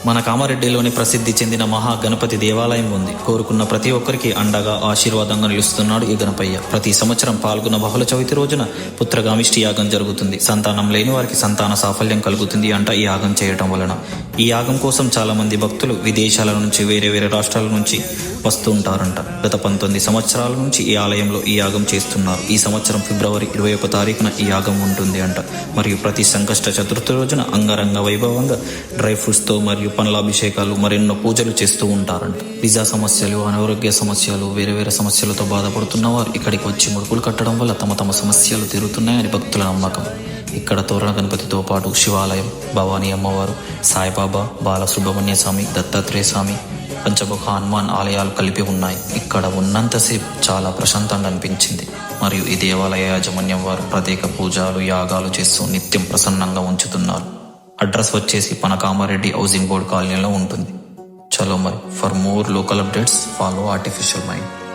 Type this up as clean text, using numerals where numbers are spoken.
మన కామారెడ్డిలోని ప్రసిద్ధి చెందిన మహా గణపతి దేవాలయం ఉంది. కోరుకున్న ప్రతి ఒక్కరికి అండగా ఆశీర్వాదంగా నిలుస్తున్నాడు ఈ గణపయ్య. ప్రతి సంవత్సరం పాల్గొన్న బహుళ చవితి రోజున పుత్రగామిష్టి యాగం జరుగుతుంది. సంతానం లేని వారికి సంతాన సాఫల్యం కలుగుతుంది అంట ఈ యాగం చేయటం వలన. ఈ యాగం కోసం చాలా మంది భక్తులు విదేశాల నుంచి వేరే వేరే రాష్ట్రాల నుంచి వస్తూ ఉంటారంట. గత 19 సంవత్సరాల నుంచి ఈ ఆలయంలో ఈ యాగం చేస్తున్నారు. ఈ సంవత్సరం ఫిబ్రవరి 21 తారీఖున ఈ యాగం ఉంటుంది అంట. మరియు ప్రతి సంకష్ట చతుర్థి రోజున అంగరంగ వైభవంగా డ్రై ఫ్రూట్స్ తో మరియు పండ్లాభిషేకాలు మరెన్నో పూజలు చేస్తూ ఉంటారంట. పిజ్జా సమస్యలు, అనారోగ్య సమస్యలు, వేరే వేరే సమస్యలతో బాధపడుతున్న వారు ఇక్కడికి వచ్చి ముడుపులు కట్టడం వల్ల తమ తమ సమస్యలు తీరుతున్నాయని భక్తుల నమ్మకం. ఇక్కడ తోరణ గణపతితో పాటు శివాలయం, భవానీ అమ్మవారు, సాయిబాబా, బాలసుబ్రహ్మణ్య స్వామి, దత్తాత్రేయ స్వామి, పంచముఖ హనుమాన్ ఆలయాలు కలిపి ఉన్నాయి. ఇక్కడ ఉన్నంతసేపు చాలా ప్రశాంతంగా అనిపించింది. మరియు ఈ దేవాలయ యాజమాన్యం వారు ప్రత్యేక పూజలు, యాగాలు చేస్తూ నిత్యం ప్రసన్నంగా ఉంచుతున్నారు. అడ్రస్ వచ్చేసి మన కామారెడ్డి హౌసింగ్ బోర్డ్ కాలనీలో ఉంటుంది. చలో మరి, for more local updates follow artificial mind.